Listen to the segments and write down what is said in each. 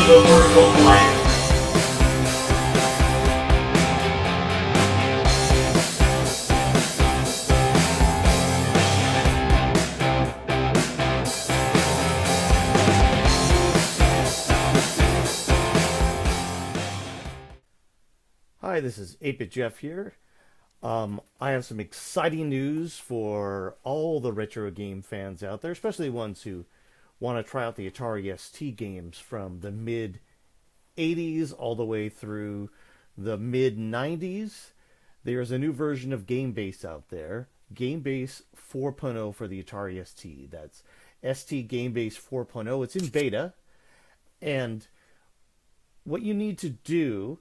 universal land. Hi, this is 8-Bit Jeff here. I have some exciting news for all the retro game fans out there, especially ones who want to try out the Atari ST games from the mid 80s all the way through the mid 90s. There's a new version of GameBase out there, GameBase 4.0 for the Atari ST. That's ST GameBase 4.0. It's in beta, and what you need to do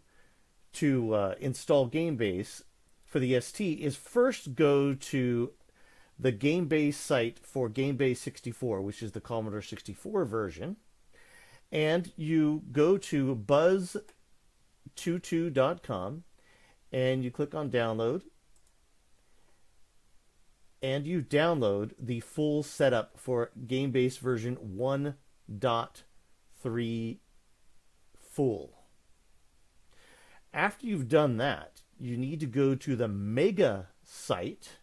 to install GameBase for the ST is first go to the GameBase site for GameBase 64, which is the Commodore 64 version, and you go to buzz22.com and you click on download, and you download the full setup for GameBase version 1.3 full. After you've done that, you need to go to the Mega site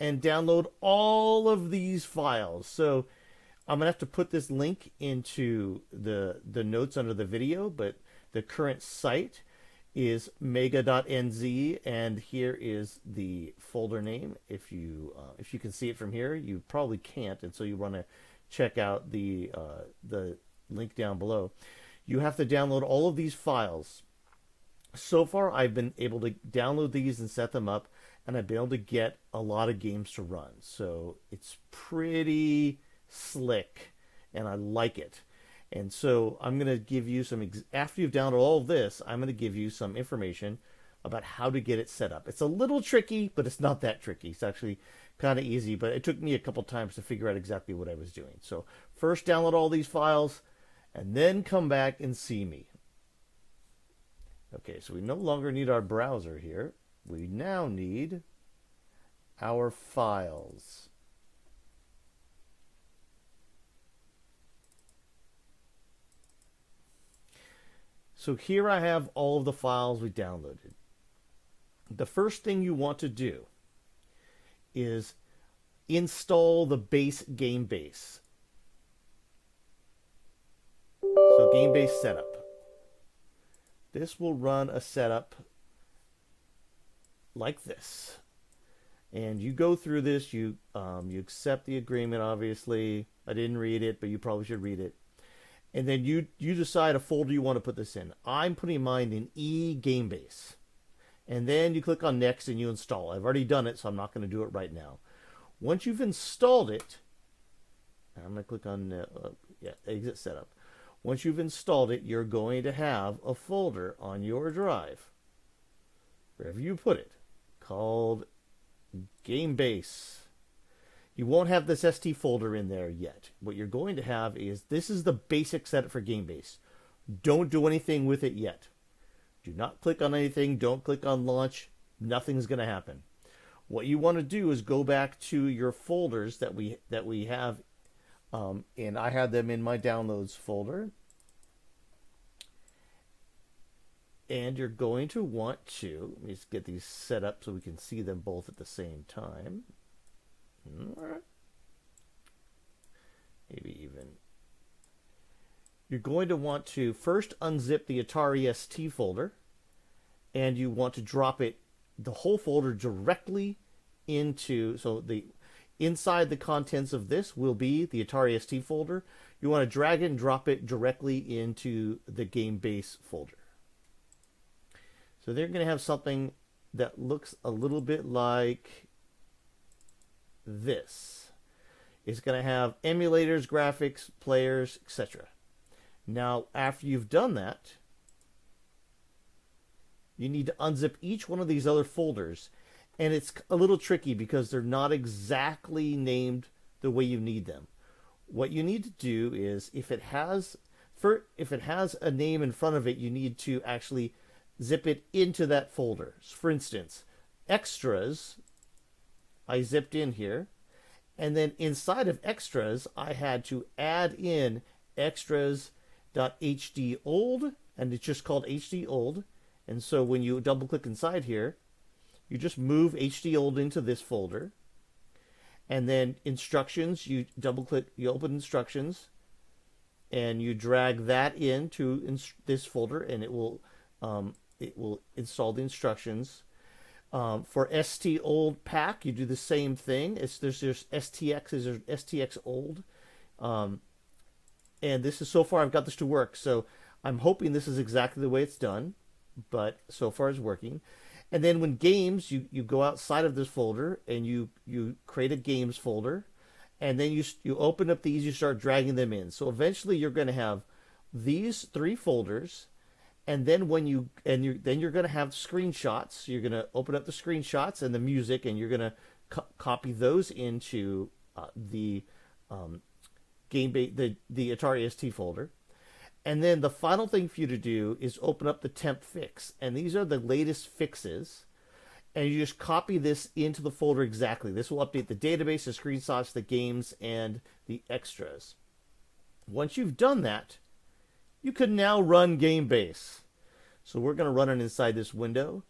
and download all of these files. So I'm going to have to put this link into the notes under the video, but the current site is mega.nz, and here is the folder name. If you can see it from here, you probably can't, and so you want to check out the link down below. You have to download all of these files. So far, I've been able to download these and set them up, and I've been able to get a lot of games to run. So it's pretty slick, and I like it. And so I'm going to give you some, after you've downloaded all of this, I'm going to give you some information about how to get it set up. It's a little tricky, but it's not that tricky. It's actually kind of easy, but it took me a couple times to figure out exactly what I was doing. So first download all these files, and then come back and see me. Okay, so we no longer need our browser here. We now need our files. So here I have all of the files we downloaded. The first thing you want to do is install the base GameBase. So GameBase setup. This will run a setup like this, and you go through this. You accept the agreement. Obviously, I didn't read it, but you probably should read it. And then you decide a folder you want to put this in. I'm putting mine in eGameBase, and then you click on next and you install. I've already done it, so I'm not going to do it right now. Once you've installed it, I'm going to click on exit setup. Once you've installed it, you're going to have a folder on your drive, wherever you put it, called GameBase. You won't have this ST folder in there yet. What you're going to have is, this is the basic setup for GameBase. Don't do anything with it yet. Do not click on anything. Don't click on launch. Nothing's going to happen. What you want to do is go back to your folders that we have. And I had them in my downloads folder. And you're going to want to, let me just get these set up so we can see them both at the same time. Maybe even. You're going to want to first unzip the Atari ST folder, and you want to drop it, the whole folder, directly into, so the inside the contents of this will be the Atari ST folder. You want to drag it and drop it directly into the GameBase folder. So they're going to have something that looks a little bit like this. It's going to have emulators, graphics, players, etc. Now, after you've done that, you need to unzip each one of these other folders. And it's a little tricky because they're not exactly named the way you need them. What you need to do is, if it has a name in front of it, you need to actually zip it into that folder. For instance, extras, I zipped in here, and then inside of extras, I had to add in extras.hd old, and it's just called HD old. And so when you double click inside here, you just move HD old into this folder. And then instructions, you double click, you open instructions, and you drag that into this folder, and it will install the instructions. For ST old pack, you do the same thing. There's STX, there's STX old. And this is, so far I've got this to work, so I'm hoping this is exactly the way it's done, but so far it's working. And then when games, you go outside of this folder and you create a games folder, and then you open up these, you start dragging them in. So eventually you're going to have these 3 folders, and then when you're going to have screenshots. You're going to open up the screenshots and the music, and you're going to copy those into the GameBase, the Atari ST folder. And then the final thing for you to do is open up the temp fix. And these are the latest fixes. And you just copy this into the folder exactly. This will update the database, the screenshots, the games, and the extras. Once you've done that, you can now run GameBase. So we're going to run it inside this window.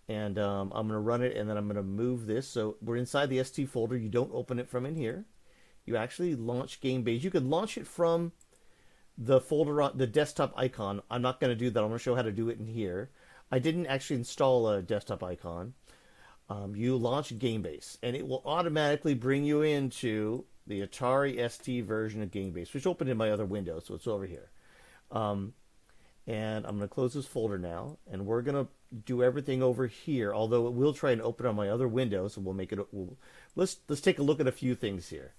And I'm going to run it, and then I'm going to move this. So we're inside the ST folder. You don't open it from in here. You actually launch GameBase. You can launch it from the folder on the desktop icon. I'm not going to do that. I'm going to show how to do it in here. I didn't actually install a desktop icon. You launch GameBase, and it will automatically bring you into the Atari ST version of GameBase, which opened in my other window, so it's over here. And I'm going to close this folder now, and we're going to do everything over here. Although it will try and open on my other window, so we'll make it. Let's take a look at a few things here.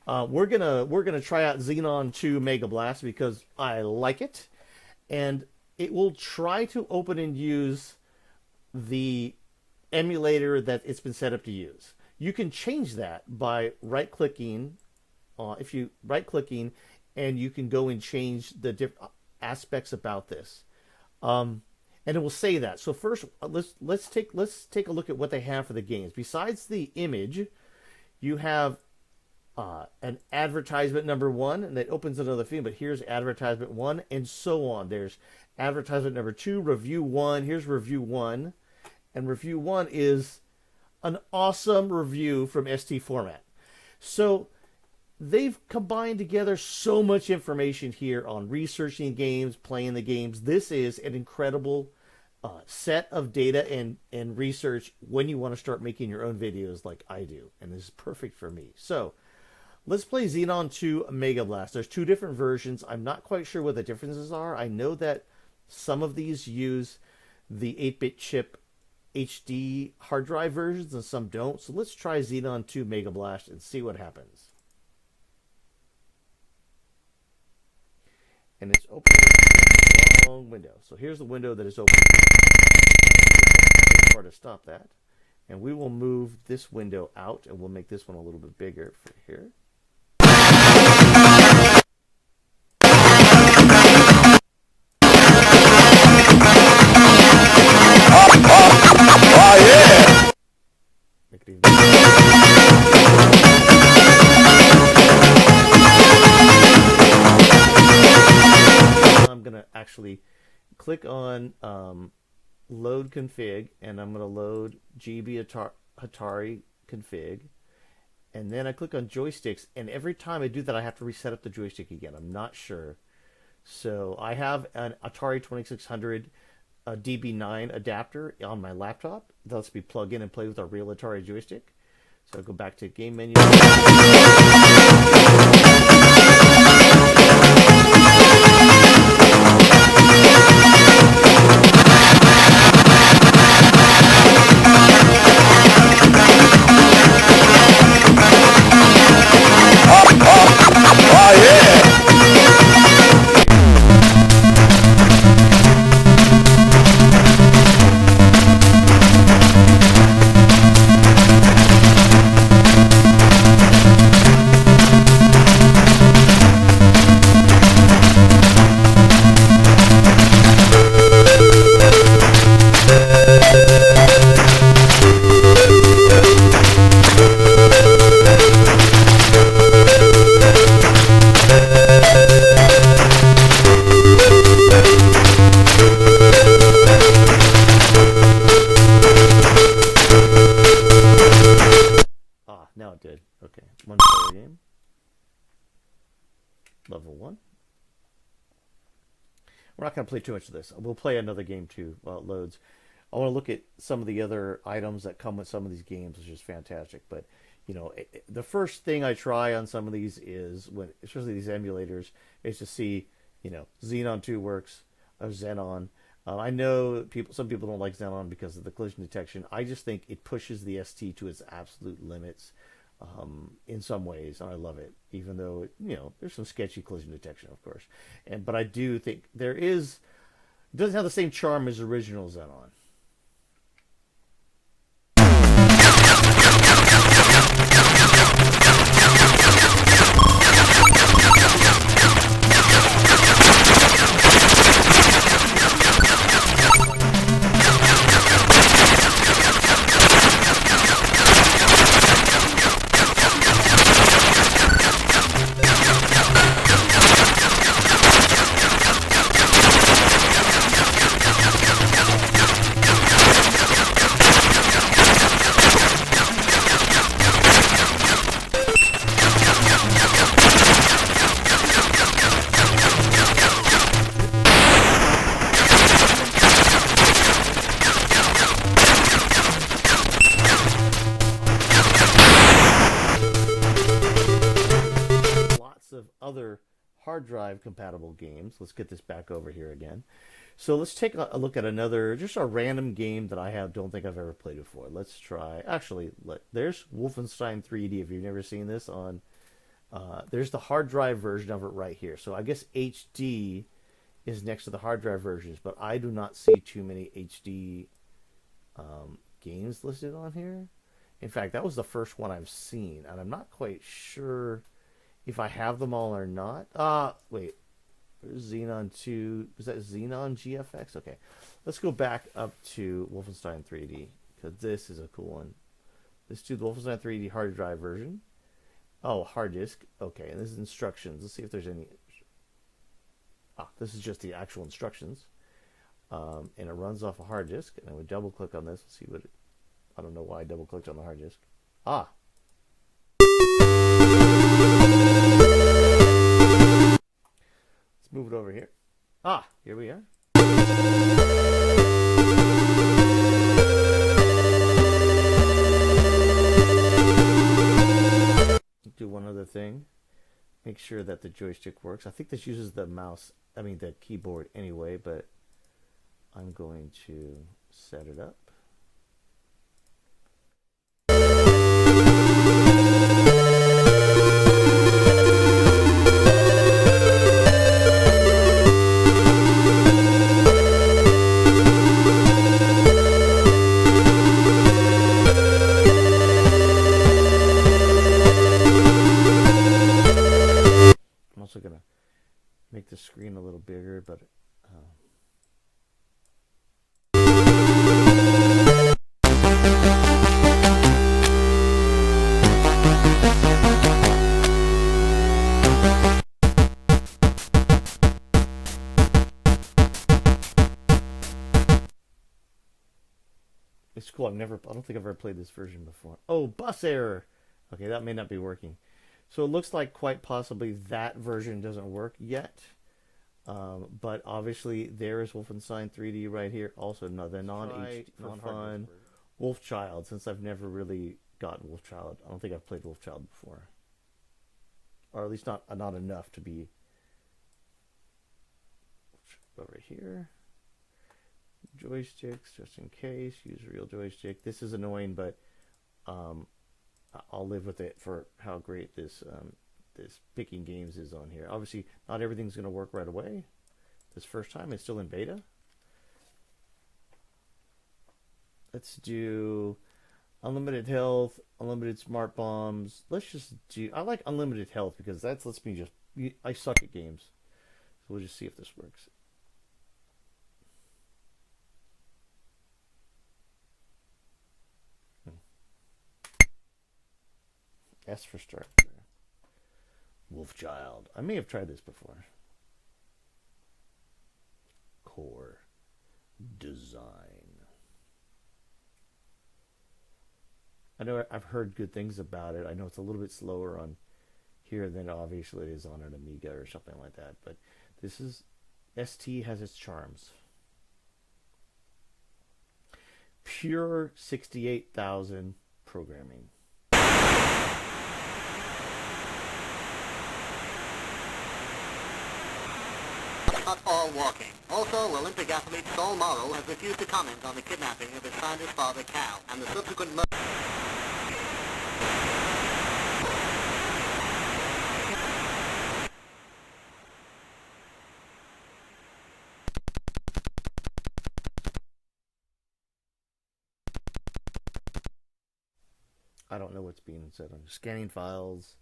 We're gonna try out Xenon II Mega Blast because I like it, and it will try to open and use the emulator that it's been set up to use. You can change that by right-clicking. If you right-clicking, and you can go and change the different aspects about this, and it will say that. So first, let's take a look at what they have for the games. Besides the image, you have an advertisement number 1, and it opens another thing, but here's advertisement 1, and so on. There's advertisement number 2, review 1, here's review 1, and review 1 is an awesome review from ST format. So they've combined together so much information here on researching games, playing the games. This is an incredible set of data and research when you want to start making your own videos like I do, and this is perfect for me. So let's play Xenon II Mega Blast. There's 2 different versions. I'm not quite sure what the differences are. I know that some of these use the 8-bit chip HD hard drive versions and some don't. So let's try Xenon II Mega Blast and see what happens. And it's opening a long window. So here's the window that is open. To stop that. And we will move this window out, and we'll make this one a little bit bigger for here. Oh yeah! Make it even I'm going to actually click on load config, and I'm going to load GB Atari config, and then I click on joysticks, and every time I do that I have to reset up the joystick again. I'm not sure. So I have an Atari 2600 DB9 adapter on my laptop that lets me plug in and play with a real Atari joystick. So I'll go back to game menu. Oh yeah! Now it did. Okay. One player game. Level 1. We're not going to play too much of this. We'll play another game too while it loads. I want to look at some of the other items that come with some of these games, which is fantastic. But, you know, the first thing I try on some of these is, when, especially these emulators, is to see, you know, Xenon 2 works, or Xenon. I know some people don't like Xenon because of the collision detection. I just think it pushes the ST to its absolute limits in some ways, and I love it. Even though, you know, there's some sketchy collision detection, of course. But I do think it doesn't have the same charm as original Xenon. Other hard drive compatible games. Let's get this back over here again. So let's take a look at another, just a random game that I don't think I've ever played before. Let's try, actually, there's Wolfenstein 3D. If you've never seen this on, there's the hard drive version of it right here. So I guess HD is next to the hard drive versions, but I do not see too many HD games listed on here. In fact, that was the first one I've seen, and I'm not quite sure if I have them all or not. Wait. There's Xenon 2. Was that Xenon GFX? Okay. Let's go back up to Wolfenstein 3D, because this is a cool one. Let's do the Wolfenstein 3D hard drive version. Oh, hard disk. Okay, and this is instructions. Let's see if there's any. This is just the actual instructions. And it runs off a hard disk. And I would double click on this and see what I don't know why I double clicked on the hard disk. Let's move it over here. Here we are. Do one other thing. Make sure that the joystick works. I think this uses the the keyboard anyway, but I'm going to set it up. Going to make the screen a little bigger, but it's cool. I don't think I've ever played this version before. Oh, bus error. Okay, that may not be working. So it looks like quite possibly that version doesn't work yet. But obviously there is Wolfenstein 3D right here. Also the non-HD, non-fun WolfChild, since I've never really gotten WolfChild. I don't think I've played WolfChild before. Or at least not enough to be over here. Joysticks, just in case. Use real joystick. This is annoying, but I'll live with it for how great this picking games is on here. Obviously, not everything's going to work right away. This first time, it's still in beta. Let's do unlimited health, unlimited smart bombs. Let's just do. I like unlimited health because that lets me just. I suck at games, so we'll just see if this works. S for start. WolfChild. I may have tried this before. Core design. I know I've heard good things about it. I know it's a little bit slower on here than obviously it is on an Amiga or something like that. But this is ST has its charms. Pure 68,000 programming. Not all walking. Also, Olympic athlete Saul Morrow has refused to comment on the kidnapping of his scientist father Cal and the subsequent murder. I don't know what's being said on scanning files.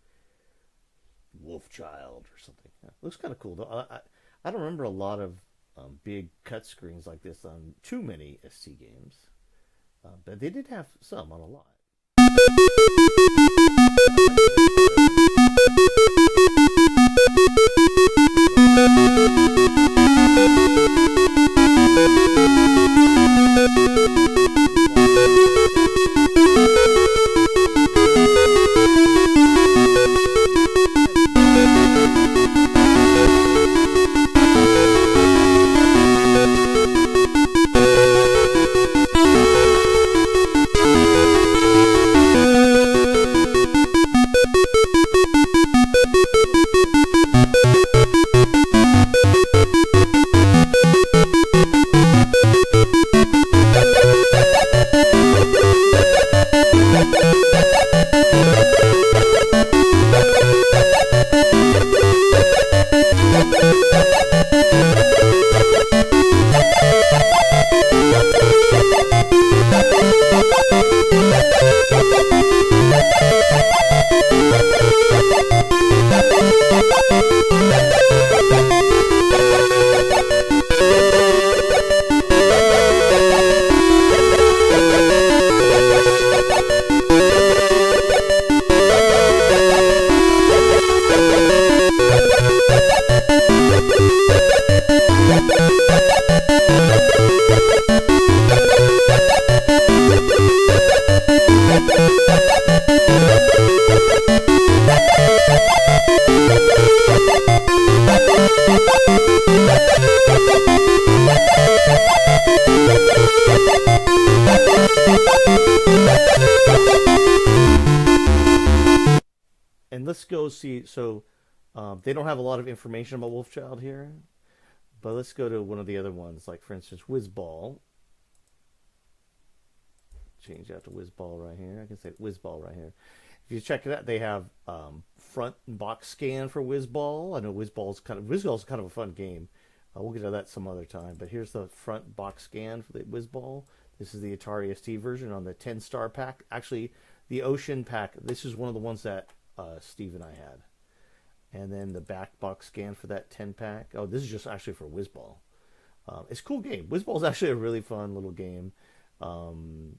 WolfChild or something. Yeah, looks kind of cool though. I don't remember a lot of big cut screens like this on too many ST games, but they did have some on a lot. And let's go see. So they don't have a lot of information about WolfChild here, but let's go to one of the other ones, like for instance, WizBall. Change that to WizBall right here. I can say WizBall right here. If you check it out, they have front box scan for WizBall. I know WizBall's kind of a fun game. We'll get to that some other time. But here's the front box scan for the WizBall. This is the Atari ST version on the 10-star pack. Actually, the Ocean pack. This is one of the ones that Steve and I had. And then the back box scan for that 10-pack. Oh, this is just actually for WizBall. It's a cool game. WizBall is actually a really fun little game. I'm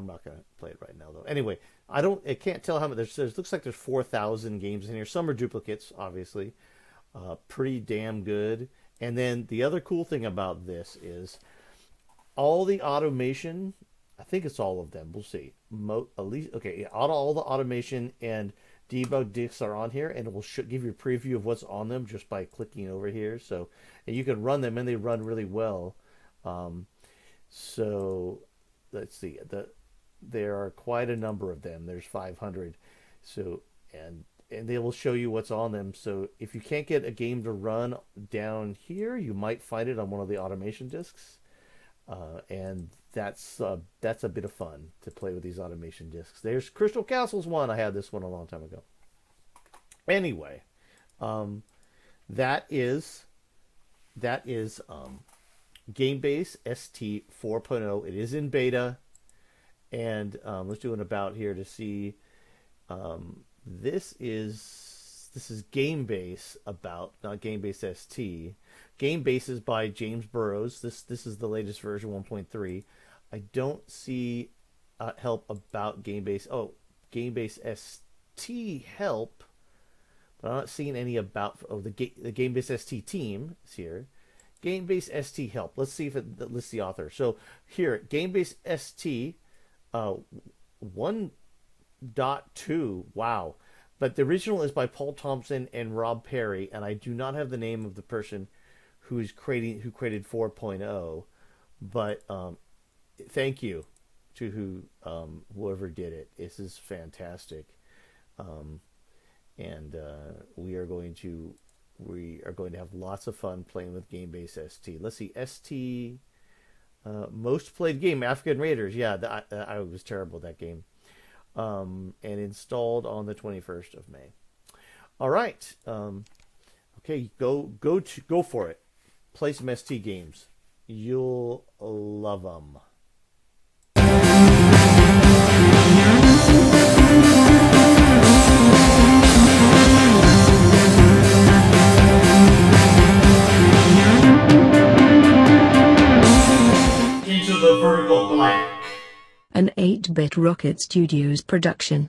not gonna play it right now though. Anyway, I can't tell how many. There's looks like there's 4,000 games in here. Some are duplicates, obviously. Pretty damn good. And then the other cool thing about this is all the automation. I think it's all of them. We'll see. At least okay. All the automation and debug disks are on here, and it will give you a preview of what's on them just by clicking over here. So, and you can run them, and they run really well. So let's see. There are quite a number of them. There's 500. So and they will show you what's on them. So if you can't get a game to run down here, you might find it on one of the automation disks. And that's a bit of fun to play with these automation disks. There's Crystal Castles one. I had this one a long time ago. Anyway, that is GameBase ST 4.0. It is in beta, and let's do an about here to see. This is GameBase about, not GameBase ST. GameBase is by James Burrows. This is the latest version 1.3. I don't see help about GameBase. Oh, GameBase ST help, but I'm not seeing any about. Oh, the GameBase ST team is here. GameBase ST help. Let's see if it lists the author. So here, GameBase ST 1.2. Wow. But the original is by Paul Thompson and Rob Perry, and I do not have the name of the person who created 4.0. But thank you to whoever did it. This is fantastic, and we are going to have lots of fun playing with GameBaseST. Let's see, ST most played game, African Raiders. Yeah, I was terrible at that game. And installed on the 21st of May. All right. Okay, go for it. Play some ST games. You'll love them. Into the vertical blank. An 8-Bit Rocket Studios production.